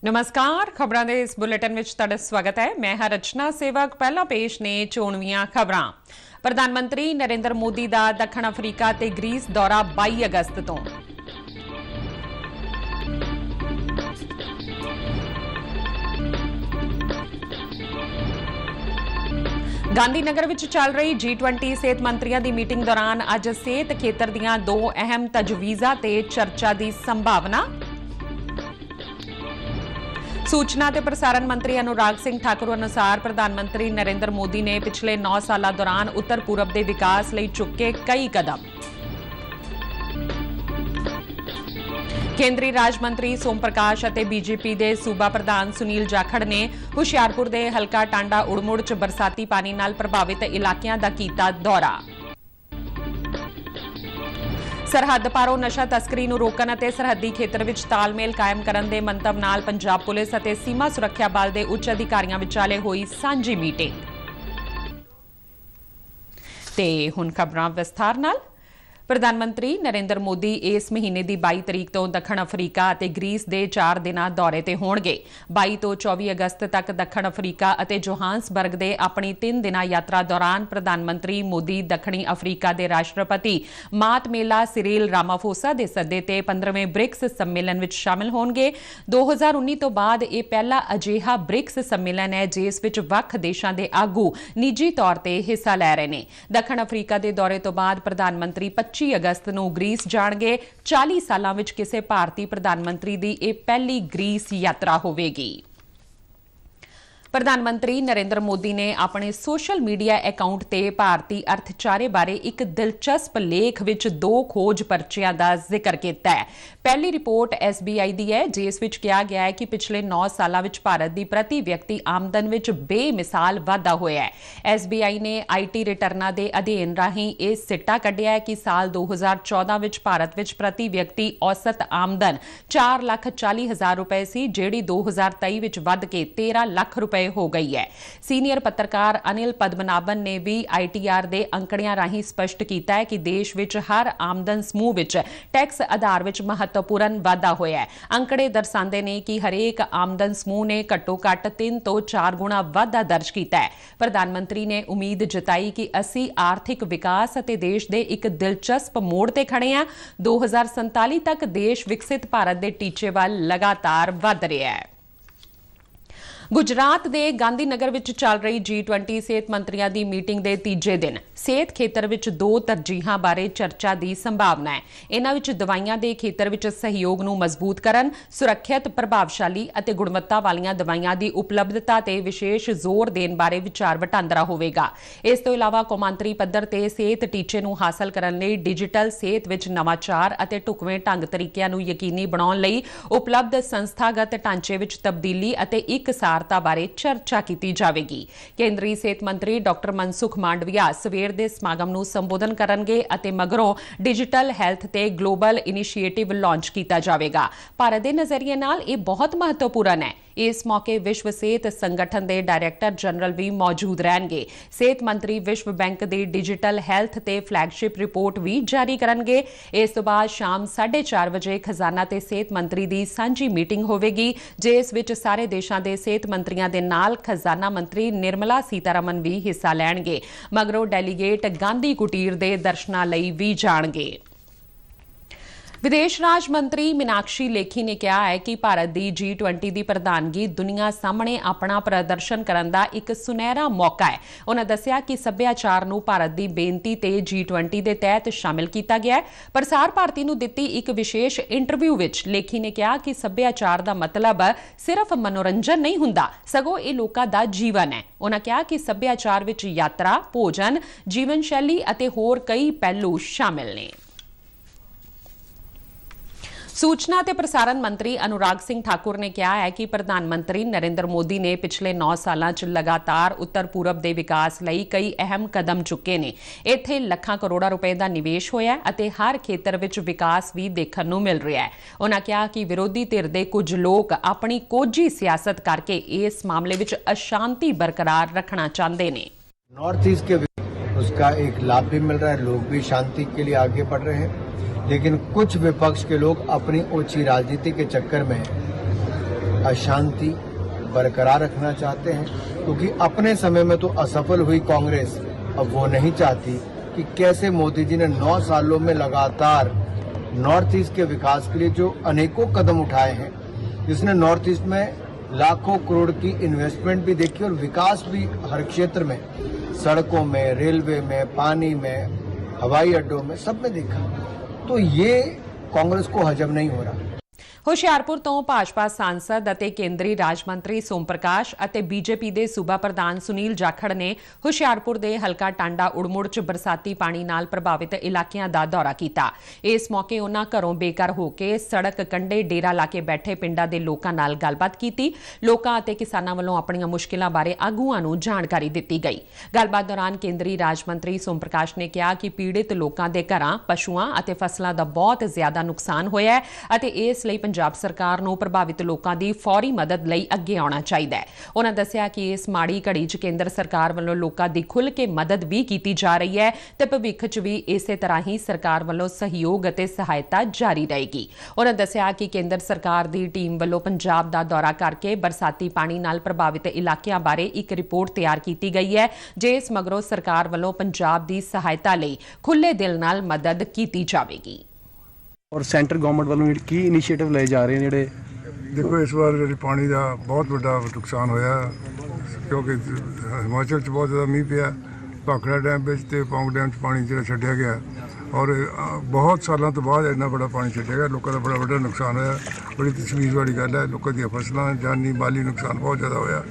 नमस्कार, खबरां दे इस बुलेटिन विच तुहाडा स्वागत है। मैं हां रचना सेवक। पहला पेश ने चोणवीआं खबरां। प्रधानमंत्री नरेंद्र मोदी दा दक्षिण अफ्रीका ते ग्रीस दौरा 22 अगस्त तो। गांधीनगर विच चल रही G20 सेहत मंत्रियों की मीटिंग दौरान अज सेहत खेतर दीआं 2 अहम तजवीज़ां ते चर्चा की संभावना। सूचना ते प्रसारण मंत्री अनुराग सिंह ठाकुर अनुसार प्रधानमंत्री नरेंद्र मोदी ने पिछले 9 साल दौरान उत्तर पूरब के विकास लई चुके कई कदम। केंद्रीय राज मंत्री सोम प्रकाश और बीजेपी के सूबा प्रधान सुनील जाखड़ ने हुशियारपुर के हलका टांडा उड़मुड़ च बरसाती पानी नाल प्रभावित इलाकों का कीता दौरा। सरहद पारों नशा तस्करी नूं रोकण अते सरहदी खेतर विच तालमेल कायम करन दे मंतव नाल पंजाब पुलिस अते सीमा सुरक्षा बल दे उच्च अधिकारियों विचाले होई सांझी मीटिंग। ते हुण खबरां विस्तार नाल। प्रधानमंत्री नरेंद्र मोदी इस महीने की 22 तरीक तो दक्षिण अफ्रीका और ग्रीस के 4 दिना दौरे ते होणगे। 22 तो 24 अगस्त तक दक्षिण अफ्रीका और जोहान्सबर्ग के अपनी 3 दिना यात्रा दौरान प्रधानमंत्री मोदी दक्षिणी अफ्रीका के राष्ट्रपति मातमेला सिरिल रामाफोसा के सदे ते 15वें ब्रिक्स सम्मेलन में शामिल होणगे। 2019 तो बाद यह पहला अजिहा ब्रिक्स सम्मेलन है जिस विच वख देशों के आगू निजी तौर पर हिस्सा लै रहे हैं। दक्षिण अफ्रीका के दौरे तो बाद प्रधानमंत्री 25 अगस्त नूं ग्रीस जाणगे। 40 सालां विच किसी भारतीय प्रधानमंत्री की यह पहली ग्रीस यात्रा होवेगी। प्रधानमंत्री नरेंद्र मोदी ने अपने सोशल मीडिया अकाउंट ते भारतीय अर्थचारे बारे एक दिलचस्प लेख विच 2 खोज पर्चियां का जिक्र किया है। पहली रिपोर्ट SBI दी है जिस विच कहा गया है कि पिछले 9 सालों विच भारत की प्रति व्यक्ति आमदन विच बेमिसाल वाधा होया है। SBI ने IT रिटर्नां दे अध्ययन राहीं यह सिट्टा कढ़िया है कि साल 2014 विच भारत विच प्रति व्यक्ति औसत आमदन 4,40,000 रुपए सी, जिहड़ी 2023 विच वध के 13 लाख रुपए हो गई है। सीनियर पत्रकार अनिल पद्मनाभन ने भी ITR दे अंकड़ियां राहीं स्पष्ट किया है कि देश विच हर आमदन समूह विच टैक्स आधार विच महत्वपूर्ण वाधा होया है। अंकड़े दर्शाते ने कि हरेक आमदन समूह ने घट्टो घट्ट 3 तो 4 गुणा वाधा दर्ज किया है। प्रधानमंत्री ने उम्मीद जताई कि असी आर्थिक विकास अते देश दे एक दिलचस्प मोड़ ते खड़े हैं। 2047 तक देश विकसित भारत के टीचे वाल लगातार वध रहा है। गुजरात के गांधीनगर विच चल रही G20 सेहत मंत्रियों की मीटिंग के तीजे दिन सेहत खेतर विच 2 तरजीहां बारे चर्चा की संभावना है। इन्हां विच दवाइयां के खेतर विच सहयोग नूं मजबूत करन, सुरक्षित, प्रभावशाली अते गुणवत्ता वालियां दवाइयां की उपलब्धता ते विशेष जोर देण बारे विचार वटांदरा होवेगा। इस तों इलावा कौमांतरी पद्धर ते सेहत टीचे नूं हासिल करन लई डिजिटल सेहत विच नवाचार अते ढुकवें ढंग तरीकिਆਂ नूं यकीनी बनाउण लई उपलब्ध संस्थागत ढांचे विच तब्दीली अते एकसार बारे चर्चा की जाएगी। केंद्रीय सेहत मंत्री डॉक्टर मनसुख मांडविया सवेर दे समागम नूं संबोधन करनगे अते मगरों डिजिटल हैल्थ ते ग्लोबल इनिशिएटिव लॉन्च किया जाएगा। भारत के नज़रिए नाल यह बहुत महत्वपूर्ण है। इस मौके विश्व सेहत संगठन के डायरैक्टर जनरल भी मौजूद रहेंगे। सेहत मंत्री विश्व बैंक की डिजिटल हैल्थ ते फ्लैगशिप रिपोर्ट भी जारी करेंगे। इस तो बाद शाम 4:30 बजे खजाना ते सेहत मंत्री की सांझी मीटिंग होवेगी जिस विच सारे देशों के सेहत मंत्रियों के नाल खजाना मंत्री निर्मला सीतारमन भी हिस्सा लैणगे। मगरों डेलीगेट गांधी कुटीर के दर्शनां लई भी जाणगे। विदेश राज मंत्री मीनाक्षी लेखी ने कहा है कि भारत की G20 की प्रधानगी दुनिया सामने अपना प्रदर्शन करने का एक सुनहरा मौका है। उन्होंने दस्सिया कि सभ्याचार नूं भारत की बेनती ते G20 के तहत शामिल किया गया है। प्रसार भारती नूं दित्ती एक विशेष इंटरव्यू विच लेखी ने कहा कि सभ्याचार का मतलब सिर्फ मनोरंजन नहीं हुंदा, सगों ये लोकां दा जीवन है। उन्होंने कहा कि सभ्याचार विच यात्रा, भोजन, जीवन शैली अते होर कई पहलू शामिल ने। सूचना ते प्रसारण मंत्री अनुराग सिंह ठाकुर ने कहा है कि प्रधानमंत्री नरेंद्र मोदी ने पिछले 9 सालों च लगातार उत्तर पूरब के विकास लई कई अहम कदम चुके ने। इत्थे लाखां करोड़ां रुपए का निवेश होया अते हर खेतर विच विकास भी देखण नूं मिल रहा है। उन्होंने कहा कि विरोधी धिर दे कुछ लोग अपनी कोझी सियासत करके इस मामले विच अशांति बरकरार रखना चाहते हैं। नॉर्थ ईस्ट के उसका एक लाभ भी मिल रहा है, लोग भी शांति के लिए आगे बढ़ रहे हैं। लेकिन कुछ विपक्ष के लोग अपनी ओछी राजनीति के चक्कर में अशांति बरकरार रखना चाहते हैं, क्योंकि अपने समय में तो असफल हुई कांग्रेस अब वो नहीं चाहती कि कैसे मोदी जी ने 9 सालों में लगातार नॉर्थ ईस्ट के विकास के लिए जो अनेकों कदम उठाए हैं, जिसने नॉर्थ ईस्ट में लाखों करोड़ की इन्वेस्टमेंट भी देखी और विकास भी हर क्षेत्र में, सड़कों में, रेलवे में, पानी में, हवाई अड्डों में, सब में देखा। तो ये कांग्रेस को हजम नहीं हो रहा। ਹੁਸ਼ਿਆਰਪੁਰ ਤੋਂ ਭਾਜਪਾ ਸਾਂਸਦ ਅਤੇ ਕੇਂਦਰੀ ਰਾਜ ਮੰਤਰੀ ਸੋਮ ਪ੍ਰਕਾਸ਼ ਅਤੇ ਬੀਜੇਪੀ ਦੇ ਸੂਬਾ ਪ੍ਰਧਾਨ ਸੁਨੀਲ ਜਾਖੜ ਨੇ ਹੁਸ਼ਿਆਰਪੁਰ ਦੇ ਹਲਕਾ ਟਾਂਡਾ ਉੜਮੁੜ 'ਚ ਬਰਸਾਤੀ ਪਾਣੀ ਨਾਲ ਪ੍ਰਭਾਵਿਤ ਇਲਾਕਿਆਂ ਦਾ ਦੌਰਾ ਕੀਤਾ। ਇਸ ਮੌਕੇ ਉਨ੍ਹਾਂ ਘਰੋਂ ਬੇਘਰ ਹੋ ਕੇ ਸੜਕ ਕੰਢੇ ਡੇਰਾ ਲਾ ਕੇ ਬੈਠੇ ਪਿੰਡਾਂ ਦੇ ਲੋਕਾਂ ਨਾਲ ਗੱਲਬਾਤ ਕੀਤੀ। ਲੋਕਾਂ ਅਤੇ ਕਿਸਾਨਾਂ ਵੱਲੋਂ ਆਪਣੀਆਂ ਮੁਸ਼ਕਿਲਾਂ ਬਾਰੇ ਆਗੂਆਂ ਨੂੰ ਜਾਣਕਾਰੀ ਦਿੱਤੀ ਗਈ। ਗੱਲਬਾਤ ਦੌਰਾਨ ਕੇਂਦਰੀ ਰਾਜ ਮੰਤਰੀ ਸੋਮ ਪ੍ਰਕਾਸ਼ ਨੇ ਕਿਹਾ ਕਿ ਪੀੜਿਤ ਲੋਕਾਂ ਦੇ ਘਰਾਂ, ਪਸ਼ੂਆਂ ਅਤੇ ਫਸਲਾਂ ਦਾ ਬਹੁਤ ਜ਼ਿਆਦਾ ਨੁਕਸਾਨ ਹੋਇਆ ਹੈ ਅਤੇ ਇਸ ਲਈ ਪੰਜਾਬ ਸਰਕਾਰ ਨੂੰ ਪ੍ਰਭਾਵਿਤ ਲੋਕਾਂ ਦੀ ਫੌਰੀ ਮਦਦ ਲਈ ਅੱਗੇ ਆਉਣਾ ਚਾਹੀਦਾ ਹੈ। ਉਨ੍ਹਾਂ ਦੱਸਿਆ ਕਿ ਇਸ ਮਾੜੀ ਘੜੀ 'ਚ ਕੇਂਦਰ ਸਰਕਾਰ ਵੱਲੋਂ ਲੋਕਾਂ ਦੀ ਖੁੱਲ੍ਹ ਕੇ ਮਦਦ ਵੀ ਕੀਤੀ ਜਾ ਰਹੀ ਹੈ ਤੇ ਭਵਿੱਖ 'ਚ ਵੀ ਇਸੇ ਤਰ੍ਹਾਂ ਹੀ ਸਰਕਾਰ ਵੱਲੋਂ ਸਹਿਯੋਗ ਅਤੇ ਸਹਾਇਤਾ ਜਾਰੀ ਰਹੇਗੀ। ਉਨ੍ਹਾਂ ਦੱਸਿਆ ਕਿ ਕੇਂਦਰ ਸਰਕਾਰ ਦੀ ਟੀਮ ਵੱਲੋਂ ਪੰਜਾਬ ਦਾ ਦੌਰਾ ਕਰਕੇ ਬਰਸਾਤੀ ਪਾਣੀ ਨਾਲ ਪ੍ਰਭਾਵਿਤ ਇਲਾਕਿਆਂ ਬਾਰੇ ਇੱਕ ਰਿਪੋਰਟ ਤਿਆਰ ਕੀਤੀ ਗਈ ਹੈ, ਜਿਸ ਮਗਰੋਂ ਸਰਕਾਰ ਵੱਲੋਂ ਪੰਜਾਬ ਦੀ ਸਹਾਇਤਾ ਲਈ ਖੁੱਲ੍ਹੇ ਦਿਲ ਨਾਲ ਮਦਦ ਕੀਤੀ ਜਾਵੇਗੀ। और सेंटर गवर्नमेंट वालों की इनिशिएटिव ले जा रहे हैं ਜਿਹੜੇ देखो इस बार जी पानी का बहुत बड़ा नुकसान होया, क्योंकि हिमाचल च बहुत ज़्यादा मीह पिया। भाखड़ा डैम ते पौंग डैम पानी जो छड्डिया गया और बहुत सालों तो बाद इन्ना बड़ा पानी छड्डिया गया। लोगों का बड़ा बड़ा नुकसान होया। बड़ी तशवीश वाली गल है। लोगों दी फसलां, जानी माली नुकसान बहुत ज़्यादा होया।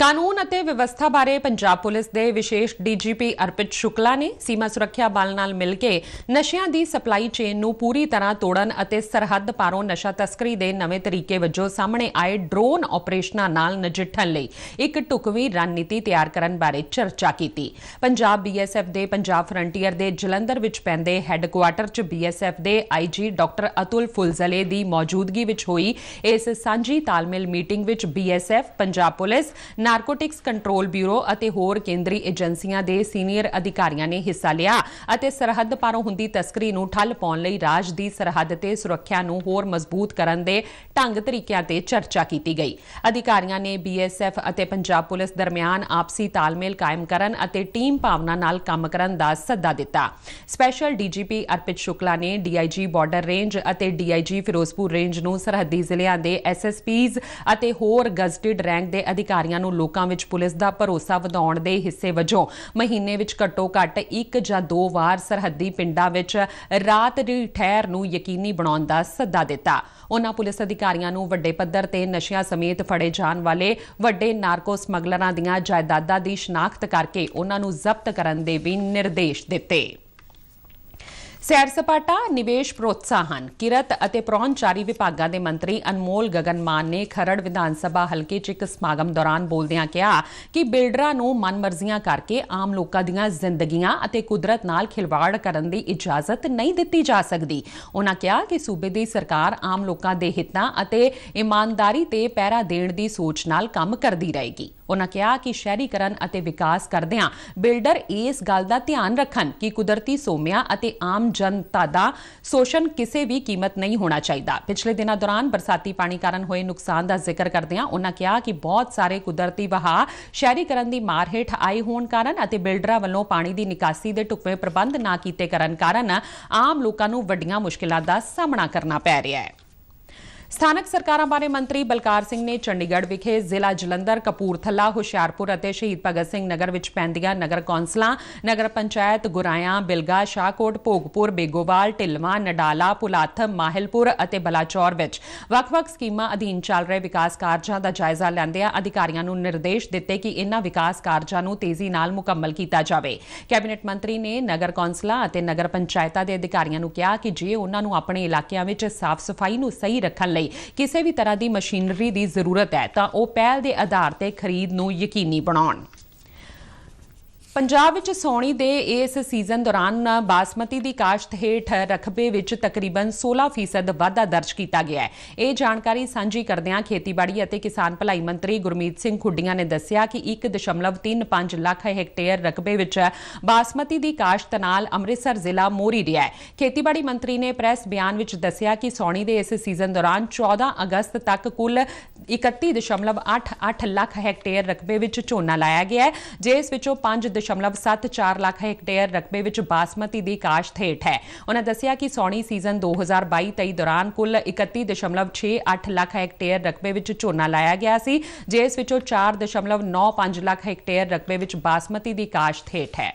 ਕਾਨੂੰਨ ਅਤੇ ਵਿਵਸਥਾ ਬਾਰੇ ਪੰਜਾਬ ਪੁਲਿਸ ਦੇ ਵਿਸ਼ੇਸ਼ ਡੀਜੀਪੀ ਅਰਪਿਤ ਸ਼ੁਕਲਾ ਨੇ ਸੀਮਾ ਸੁਰੱਖਿਆ ਬਲ ਨਾਲ ਮਿਲ ਕੇ ਨਸ਼ਿਆਂ ਦੀ ਸਪਲਾਈ ਚੇਨ ਨੂੰ ਪੂਰੀ ਤਰ੍ਹਾਂ ਤੋੜਨ ਅਤੇ ਸਰਹੱਦ ਪਾਰੋਂ ਨਸ਼ਾ ਤਸਕਰੀ ਦੇ ਨਵੇਂ ਤਰੀਕੇ ਵਜੋਂ ਸਾਹਮਣੇ ਆਏ ਡਰੋਨ ਆਪਰੇਸ਼ਨਾਂ ਨਾਲ ਨਜਿੱਠਣ ਲਈ ਇੱਕ ਢੁਕਵੀਂ ਰਣਨੀਤੀ ਤਿਆਰ ਕਰਨ ਬਾਰੇ ਚਰਚਾ ਕੀਤੀ। ਪੰਜਾਬ ਬੀਐਸਐਫ ਦੇ ਪੰਜਾਬ ਫਰੰਟੀਅਰ ਦੇ ਜਲੰਧਰ ਵਿੱਚ ਪੈਂਦੇ ਹੈੱਡਕੁਆਰਟਰ 'ਚ ਬੀਐਸਐਫ ਦੇ ਆਈਜੀ ਡਾਕਟਰ ਅਤੁਲ ਫੁਲਜ਼ਲੇ ਦੀ ਮੌਜੂਦਗੀ ਵਿੱਚ ਹੋਈ ਇਸ ਸਾਂਝੀ ਤਾਲਮੇਲ ਮੀਟਿੰਗ ਵਿੱਚ BSF, Punjab police, narcotics control bureau ਅਤੇ ਹੋਰ ਕੇਂਦਰੀ ਏਜੰਸੀਆਂ ਦੇ ਸੀਨੀਅਰ ਅਧਿਕਾਰੀਆਂ ਨੇ ਹਿੱਸਾ ਲਿਆ ਅਤੇ ਸਰਹੱਦ ਪਾਰੋਂ ਹੁੰਦੀ ਤਸਕਰੀ ਨੂੰ ਠੱਲ ਪਾਉਣ ਲਈ ਰਾਜ ਦੀ ਸਰਹੱਦ ਤੇ ਸੁਰੱਖਿਆ ਨੂੰ ਹੋਰ ਮਜ਼ਬੂਤ ਕਰਨ ਦੇ ਢੰਗ ਤਰੀਕਿਆਂ ਤੇ ਚਰਚਾ ਕੀਤੀ ਗਈ। ਅਧਿਕਾਰੀਆਂ ਨੇ ਬੀਐਸਐਫ ਅਤੇ ਪੰਜਾਬ ਪੁਲਿਸ ਦਰਮਿਆਨ ਆਪਸੀ ਤਾਲਮੇਲ ਕਾਇਮ ਕਰਨ ਅਤੇ ਟੀਮ ਭਾਵਨਾ ਨਾਲ ਕੰਮ ਕਰਨ ਦਾ ਸੱਦਾ ਦਿੱਤਾ। ਸਪੈਸ਼ਲ ਡੀਜੀਪੀ ਅਰਪਿਤ ਸ਼ੁਕਲਾ ਨੇ ਡੀਆਈਜੀ ਬਾਰਡਰ ਰੇਂਜ ਅਤੇ ਡੀਆਈਜੀ ਫਿਰੋਜ਼ਪੁਰ ਰੇਂਜ ਨੂੰ ਸਰਹੱਦੀ ਜ਼ਿਲ੍ਹਿਆਂ ਦੇ ਐਸਐਸਪੀਜ਼ ਅਤੇ ਹੋਰ ਗਜ਼ਟਿਡ ਰੈਂਕ ਦੇ ਅਧਿਕਾਰੀਆਂ ਨੂੰ ਲੋਕਾਂ ਵਿੱਚ ਪੁਲਿਸ ਦਾ ਭਰੋਸਾ ਵਧਾਉਣ ਦੇ ਹਿੱਸੇ ਵਜੋਂ ਮਹੀਨੇ ਵਿੱਚ ਘੱਟੋ-ਘੱਟ 1 ਜਾਂ 2 ਵਾਰ ਸਰਹੱਦੀ ਪਿੰਡਾਂ ਵਿੱਚ ਰਾਤ ਦੀ ਠਹਿਰ ਨੂੰ ਯਕੀਨੀ ਬਣਾਉਣ ਦਾ ਸੱਦਾ ਦਿੱਤਾ। ਉਨ੍ਹਾਂ ਪੁਲਿਸ ਅਧਿਕਾਰੀਆਂ ਨੂੰ ਵੱਡੇ ਪੱਧਰ ਤੇ ਨਸ਼ਿਆਂ ਸਮੇਤ ਫੜੇ ਜਾਣ ਵਾਲੇ ਵੱਡੇ ਨਾਰਕੋ ਸਮਗਲਰਾਂ ਦੀਆਂ ਜਾਇਦਾਦਾਂ ਦੀ ਸ਼ਨਾਖਤ ਕਰਕੇ ਉਨ੍ਹਾਂ ਨੂੰ ਜ਼ਬਤ ਕਰਨ ਦੇ ਵੀ ਨਿਰਦੇਸ਼ ਦਿੱਤੇ। ਸੈਰ ਸਪਾਟਾ, ਨਿਵੇਸ਼ ਪ੍ਰੋਤਸਾਹਨ, ਕਿਰਤ ਅਤੇ ਪ੍ਰੋਹਣਚਾਰੀ ਵਿਭਾਗਾਂ ਦੇ ਮੰਤਰੀ ਅਨਮੋਲ ਗਗਨ ਮਾਨ ਨੇ ਖਰੜ ਵਿਧਾਨ ਸਭਾ ਹਲਕੇ 'ਚ ਇੱਕ ਸਮਾਗਮ ਦੌਰਾਨ ਬੋਲਦਿਆਂ ਕਿਹਾ ਕਿ ਬਿਲਡਰਾਂ ਨੂੰ ਮਨਮਰਜ਼ੀਆਂ ਕਰਕੇ ਆਮ ਲੋਕਾਂ ਦੀਆਂ ਜ਼ਿੰਦਗੀਆਂ ਅਤੇ ਕੁਦਰਤ ਨਾਲ ਖਿਲਵਾੜ ਕਰਨ ਦੀ ਇਜਾਜ਼ਤ ਨਹੀਂ ਦਿੱਤੀ ਜਾ ਸਕਦੀ। ਉਨ੍ਹਾਂ ਕਿਹਾ ਕਿ ਸੂਬੇ ਦੀ ਸਰਕਾਰ ਆਮ ਲੋਕਾਂ ਦੇ ਹਿੱਤਾਂ ਅਤੇ ਇਮਾਨਦਾਰੀ ਤੇ ਪਹਿਰਾ ਦੇਣ ਦੀ ਸੋਚ ਨਾਲ ਕੰਮ ਕਰਦੀ ਰਹੇਗੀ। ਉਨ੍ਹਾਂ ਕਿਹਾ ਕਿ ਸ਼ਹਿਰੀਕਰਨ ਅਤੇ ਵਿਕਾਸ ਕਰਦਿਆਂ ਬਿਲਡਰ ਇਸ ਗੱਲ ਦਾ ਧਿਆਨ ਰੱਖਣ ਕਿ ਕੁਦਰਤੀ ਸੋਮਿਆਂ ਅਤੇ ਆਮ ਜਨਤਾ ਦਾ ਸ਼ੋਸ਼ਣ ਕਿਸੇ ਵੀ ਕੀਮਤ ਨਹੀਂ ਹੋਣਾ ਚਾਹੀਦਾ। ਪਿਛਲੇ ਦਿਨਾਂ ਦੌਰਾਨ ਬਰਸਾਤੀ ਪਾਣੀ ਕਾਰਨ ਹੋਏ ਨੁਕਸਾਨ ਦਾ ਜ਼ਿਕਰ ਕਰਦਿਆਂ ਉਨ੍ਹਾਂ ਕਿਹਾ ਕਿ ਬਹੁਤ ਸਾਰੇ ਕੁਦਰਤੀ ਵਹਾਅ ਸ਼ਹਿਰੀਕਰਨ ਦੀ ਮਾਰ ਹੇਠ ਆਏ ਹੋਣ ਕਾਰਨ ਅਤੇ ਬਿਲਡਰਾਂ ਵੱਲੋਂ ਪਾਣੀ ਦੀ ਨਿਕਾਸੀ ਦੇ ਢੁਕਵੇਂ ਪ੍ਰਬੰਧ ਨਾ ਕੀਤੇ ਕਰਨ ਕਾਰਨ ਆਮ ਲੋਕਾਂ ਨੂੰ ਵੱਡੀਆਂ ਮੁਸ਼ਕਿਲਾਂ ਦਾ ਸਾਹਮਣਾ ਕਰਨਾ ਪੈ ਰਿਹਾ ਹੈ। ਸਥਾਨਕ ਸਰਕਾਰਾਂ ਬਾਰੇ ਮੰਤਰੀ ਬਲਕਾਰ ਸਿੰਘ ਨੇ ਚੰਡੀਗੜ੍ਹ ਵਿਖੇ ਜ਼ਿਲ੍ਹਾ ਜਲੰਧਰ, ਕਪੂਰਥਲਾ, ਹੁਸ਼ਿਆਰਪੁਰ ਅਤੇ ਸ਼ਹੀਦ ਭਗਤ ਸਿੰਘ ਨਗਰ ਵਿੱਚ ਪੈਂਦੀਆਂ ਨਗਰ ਕੌਂਸਲਾਂ, ਨਗਰ ਪੰਚਾਇਤ ਗੁਰਾਇਆ, ਬਿਲਗਾ, ਸ਼ਾਹਕੋਟ, ਭੋਗਪੁਰ, ਬੇਗੋਵਾਲ, ਢਿਲਵਾਂ, ਨਡਾਲਾ, ਪੁਲਾਥ, ਮਾਹਿਲਪੁਰ ਅਤੇ ਬਲਾਚੌਰ ਵਿੱਚ ਵੱਖ-ਵੱਖ ਸਕੀਮਾਂ ਅਧੀਨ ਚੱਲ ਰਹੇ ਵਿਕਾਸ ਕਾਰਜਾਂ ਦਾ ਜਾਇਜ਼ਾ ਲੈਂਦਿਆਂ ਅਧਿਕਾਰੀਆਂ ਨੂੰ ਨਿਰਦੇਸ਼ ਦਿੱਤੇ ਕਿ ਇਨ੍ਹਾਂ ਵਿਕਾਸ ਕਾਰਜਾਂ ਨੂੰ ਤੇਜ਼ੀ ਨਾਲ ਮੁਕੰਮਲ ਕੀਤਾ ਜਾਵੇ। ਕੈਬਨਿਟ ਮੰਤਰੀ ਨੇ ਨਗਰ ਕੌਂਸਲਾਂ ਅਤੇ ਨਗਰ ਪੰਚਾਇਤਾਂ ਦੇ ਅਧਿਕਾਰੀਆਂ ਨੂੰ ਕਿਹਾ ਕਿ ਜੇ ਉਨ੍ਹਾਂ ਨੂੰ ਆਪਣੇ ਇਲਾਕਿਆਂ ਵਿੱਚ ਸਾਫ਼ ਸਫਾਈ ਨੂੰ ਸਹੀ ਰੱਖਣ ਲਈ ਕਿਸੇ ਵੀ ਤਰ੍ਹਾਂ ਦੀ ਮਸ਼ੀਨਰੀ ਦੀ ਜ਼ਰੂਰਤ ਹੈ ਤਾਂ ਉਹ ਪਹਿਲ ਦੇ ਆਧਾਰ ਤੇ ਖਰੀਦ ਨੂੰ ਯਕੀਨੀ ਬਣਾਉਣ। ਪੰਜਾਬ ਵਿੱਚ ਸੌਣੀ ਦੇ ਇਸ ਸੀਜ਼ਨ ਦੌਰਾਨ ਬਾਸਮਤੀ ਦੀ ਕਾਸ਼ਤ ਹੇਠ ਰਕਬੇ ਵਿੱਚ ਤਕਰੀਬਨ 16% ਵਾਧਾ ਦਰਜ ਕੀਤਾ ਗਿਆ ਹੈ। ਇਹ ਜਾਣਕਾਰੀ ਸਾਂਝੀ ਕਰਦਿਆਂ ਖੇਤੀਬਾੜੀ ਅਤੇ ਕਿਸਾਨ ਭਲਾਈ ਮੰਤਰੀ ਗੁਰਮੀਤ ਸਿੰਘ ਖੁੱਡੀਆਂ ਨੇ ਦੱਸਿਆ ਕਿ 1.35 ਲੱਖ ਹੈਕਟੇਅਰ ਰਕਬੇ ਵਿੱਚ ਬਾਸਮਤੀ ਦੀ ਕਾਸ਼ਤ ਨਾਲ ਅੰਮ੍ਰਿਤਸਰ ਜ਼ਿਲ੍ਹਾ ਮੋਹਰੀ ਰਿਹਾ ਹੈ। ਖੇਤੀਬਾੜੀ ਮੰਤਰੀ ਨੇ ਪ੍ਰੈਸ ਬਿਆਨ ਵਿੱਚ ਦੱਸਿਆ ਕਿ ਸੌਣੀ ਦੇ ਇਸ ਸੀਜ਼ਨ ਦੌਰਾਨ 14 ਅਗਸਤ ਤੱਕ ਕੁੱਲ 31.88 ਲੱਖ ਹੈਕਟੇਅਰ ਰਕਬੇ ਵਿੱਚ ਝੋਨਾ ਲਾਇਆ ਗਿਆ ਹੈ, ਜਿਸ ਵਿੱਚੋਂ 5.74 ਲੱਖ ਹੈਕਟੇਅਰ ਰਕਬੇ ਵਿੱਚ ਬਾਸਮਤੀ ਦੀ ਕਾਸ਼ਤ ਹੇਠ ਹੈ। ਉਨ੍ਹਾਂ ਦੱਸਿਆ ਕਿ ਸੌਣੀ ਸੀਜ਼ਨ 2022-23 ਦੌਰਾਨ ਕੁੱਲ 31.68 ਲੱਖ ਹੈਕਟੇਅਰ ਰਕਬੇ ਵਿੱਚ ਝੋਨਾ ਲਾਇਆ ਗਿਆ ਸੀ, ਜਿਸ ਵਿੱਚੋਂ 4.95 ਲੱਖ ਹੈਕਟੇਅਰ ਰਕਬੇ ਵਿੱਚ ਬਾਸਮਤੀ ਦੀ ਕਾਸ਼ਤ ਹੇਠ ਹੈ।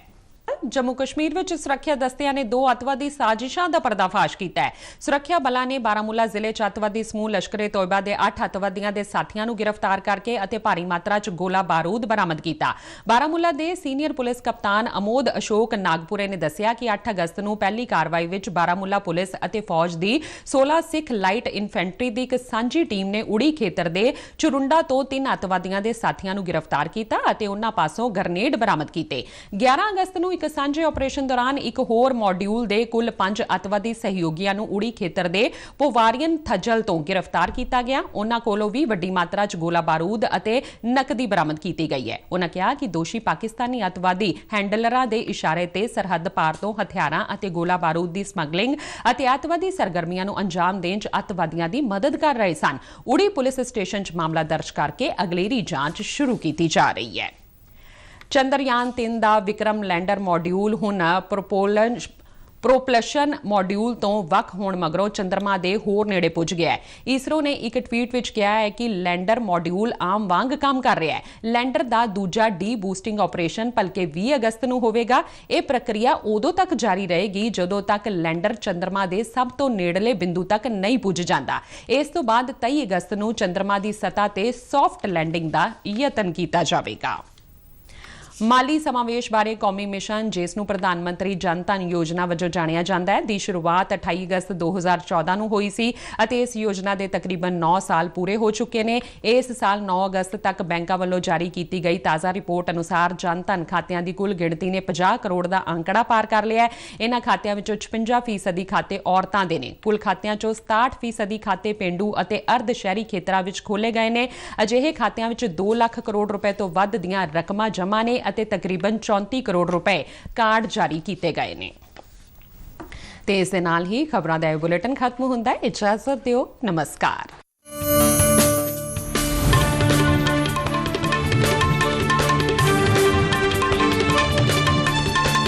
ਜੰਮੂ ਕਸ਼ਮੀਰ ਵਿੱਚ ਸੁਰੱਖਿਆ ਦਸਤਿਆਂ ਨੇ 2 ਅੱਤਵਾਦੀ ਸਾਜ਼ਿਸ਼ਾਂ ਦਾ ਪਰਦਾਫਾਸ਼ ਕੀਤਾ ਹੈ। ਸੁਰੱਖਿਆ ਬਲਾਂ ਨੇ ਬਾਰਾਮੂਲਾ ਜ਼ਿਲ੍ਹੇ 'ਚ ਅੱਤਵਾਦੀ ਸਮੂਹ ਲਸ਼ਕਰ-ਏ-ਤੋਇਬਾ ਦੇ 8 ਅੱਤਵਾਦੀਆਂ ਦੇ ਸਾਥੀਆਂ ਨੂੰ ਗ੍ਰਿਫਤਾਰ ਕਰਕੇ ਅਤੇ ਭਾਰੀ ਮਾਤਰਾ 'ਚ ਗੋਲਾ ਬਾਰੂਦ ਬਰਾਮਦ ਕੀਤਾ। ਬਾਰਾਮੂਲਾ ਦੇ ਸੀਨੀਅਰ ਪੁਲਿਸ ਕਪਤਾਨ ਅਮੋਦ ਅਸ਼ੋਕ ਨਾਗਪੁਰੇ ਨੇ ਦੱਸਿਆ ਕਿ 8 ਅਗਸਤ ਨੂੰ ਪਹਿਲੀ ਕਾਰਵਾਈ ਵਿੱਚ ਬਾਰਾਮੂਲਾ ਪੁਲਿਸ ਅਤੇ ਫੌਜ ਦੀ 16 ਸਿੱਖ ਲਾਈਟ ਇਨਫੈਂਟਰੀ ਦੀ ਇੱਕ ਸਾਂਝੀ ਟੀਮ ਨੇ ਉੜੀ ਖੇਤਰ ਦੇ ਚੁਰੁੰਡਾ ਤੋਂ 3 ਅੱਤਵਾਦੀਆਂ ਦੇ ਸਾਥੀਆਂ ਨੂੰ ਗ੍ਰਿਫਤਾਰ ਕੀਤਾ ਅਤੇ ਉਨ੍ਹਾਂ ਪਾਸੋਂ ਗ੍ਰਨੇਡ ਬਰਾਮਦ ਕੀਤੇ। 11 ਅਗਸਤ ਨੂੰ ਇੱਕ ਸਾਂਝੇ ਆਪਰੇਸ਼ਨ ਦੌਰਾਨ ਇੱਕ ਹੋਰ ਮੋਡਿਊਲ ਦੇ ਕੁੱਲ 5 ਅੱਤਵਾਦੀ ਸਹਿਯੋਗੀਆਂ ਨੂੰ ਉੜੀ ਖੇਤਰ ਦੇ ਪੋਵਾਰੀਅਨ ਥਜਲ ਤੋਂ ਗ੍ਰਿਫਤਾਰ ਕੀਤਾ ਗਿਆ। ਉਨ੍ਹਾਂ ਕੋਲੋਂ ਵੀ ਵੱਡੀ ਮਾਤਰਾ 'ਚ ਗੋਲਾ ਬਾਰੂਦ ਅਤੇ ਨਕਦੀ ਬਰਾਮਦ ਕੀਤੀ ਗਈ ਹੈ। ਉਨ੍ਹਾਂ ਕਿਹਾ ਕਿ ਦੋਸ਼ੀ ਪਾਕਿਸਤਾਨੀ ਅੱਤਵਾਦੀ ਹੈਂਡਲਰਾਂ ਦੇ ਇਸ਼ਾਰੇ ਤੇ ਸਰਹੱਦ ਪਾਰ ਤੋਂ ਹਥਿਆਰਾਂ ਅਤੇ ਗੋਲਾ ਬਾਰੂਦ ਦੀ ਸਮਗਲਿੰਗ ਅਤੇ ਅੱਤਵਾਦੀ ਸਰਗਰਮੀਆਂ ਨੂੰ ਅੰਜਾਮ ਦੇਣ 'ਚ ਅੱਤਵਾਦੀਆਂ ਦੀ ਮਦਦ ਕਰ ਰਹੇ ਸਨ। ਉੜੀ ਪੁਲਿਸ ਸਟੇਸ਼ਨ 'ਚ ਮਾਮਲਾ ਦਰਜ ਕਰਕੇ ਅਗਲੇਰੀ ਜਾਂਚ ਸ਼ੁਰੂ ਕੀਤੀ ਜਾ ਰਹੀ ਹੈ। ਚੰਦਰਯਾਨ 3 ਦਾ ਵਿਕਰਮ ਲੈਂਡਰ ਮੋਡਿਊਲ ਹੁਣ ਪ੍ਰੋਪਲਸ਼ਨ ਮੋਡਿਊਲ ਤੋਂ ਵੱਖ ਹੋਣ ਮਗਰੋਂ ਚੰਦਰਮਾ ਦੇ ਹੋਰ ਨੇੜੇ ਪੁੱਜ ਗਿਆ ਹੈ। ਇਸਰੋ ਨੇ ਇੱਕ ਟਵੀਟ ਵਿੱਚ ਕਿਹਾ ਹੈ ਕਿ ਲੈਂਡਰ ਮੋਡਿਊਲ ਆਮ ਵਾਂਗ ਕੰਮ ਕਰ ਰਿਹਾ ਹੈ। ਲੈਂਡਰ ਦਾ ਦੂਜਾ ਡੀ-ਬੂਸਟਿੰਗ ਆਪਰੇਸ਼ਨ ਭਲਕੇ 20 ਅਗਸਤ ਨੂੰ ਹੋਵੇਗਾ। ਇਹ ਪ੍ਰਕਿਰਿਆ ਉਦੋਂ ਤੱਕ ਜਾਰੀ ਰਹੇਗੀ ਜਦੋਂ ਤੱਕ ਲੈਂਡਰ ਚੰਦਰਮਾ ਦੇ ਸਭ ਤੋਂ ਨੇੜਲੇ ਬਿੰਦੂ ਤੱਕ ਨਹੀਂ ਪੁੱਜ ਜਾਂਦਾ। ਇਸ ਤੋਂ ਬਾਅਦ 23 ਅਗਸਤ ਨੂੰ ਚੰਦਰਮਾ ਦੀ ਸਤ੍ਹਾ ਤੇ ਸੌਫਟ ਲੈਂਡਿੰਗ ਦਾ ਯਤਨ ਕੀਤਾ ਜਾਵੇਗਾ। ਮਾਲੀ ਸਮਾਵੇਸ਼ ਬਾਰੇ ਕੌਮੀ ਮਿਸ਼ਨ, ਜਿਸ ਨੂੰ ਪ੍ਰਧਾਨ ਮੰਤਰੀ ਜਨ ਧਨ ਯੋਜਨਾ ਵਜੋਂ ਜਾਣਿਆ ਜਾਂਦਾ ਹੈ, ਦੀ ਸ਼ੁਰੂਆਤ 28 ਅਗਸਤ 2014 ਨੂੰ ਹੋਈ ਸੀ ਅਤੇ ਇਸ ਯੋਜਨਾ ਦੇ ਤਕਰੀਬਨ 9 ਸਾਲ ਪੂਰੇ ਹੋ ਚੁੱਕੇ ਨੇ। ਇਸ ਸਾਲ 9 ਅਗਸਤ ਤੱਕ ਬੈਂਕਾਂ ਵੱਲੋਂ ਜਾਰੀ ਕੀਤੀ ਗਈ ਤਾਜ਼ਾ ਰਿਪੋਰਟ ਅਨੁਸਾਰ ਜਨ ਧਨ ਖਾਤਿਆਂ ਦੀ ਕੁੱਲ ਗਿਣਤੀ ਨੇ 50 ਕਰੋੜ ਦਾ ਅੰਕੜਾ ਪਾਰ ਕਰ ਲਿਆ ਹੈ। ਇਹਨਾਂ ਖਾਤਿਆਂ ਵਿੱਚੋਂ 56% ਖਾਤੇ ਔਰਤਾਂ ਦੇ ਨੇ। ਕੁੱਲ ਖਾਤਿਆਂ 'ਚੋਂ 67% ਖਾਤੇ ਪੇਂਡੂ ਅਤੇ ਅਰਧ ਸ਼ਹਿਰੀ ਖੇਤਰਾਂ ਵਿੱਚ ਖੋਲ੍ਹੇ ਗਏ ਨੇ। ਅਜਿਹੇ ਖਾਤਿਆਂ ਵਿੱਚ 2 ਲੱਖ ਕਰੋੜ ਰੁਪਏ ਤੋਂ ਵੱਧ ਦੀਆਂ ਰਕਮਾਂ ਜਮ੍ਹਾਂ ਨੇ ਅਤੇ ਤਕਰੀਬਨ 34 ਕਰੋੜ ਰੁਪਏ ਕਾਰਡ ਜਾਰੀ ਕੀਤੇ ਗਏ ਨੇ। ਤੇ ਇਸ ਦੇ ਨਾਲ ਹੀ ਖਬਰਾਂ ਦਾ ਇਹ ਬੁਲੇਟਿਨ ਖਤਮ ਹੁੰਦਾ ਹੈ। ਇਜਾਜ਼ਤ ਦਿਓ, ਨਮਸਕਾਰ।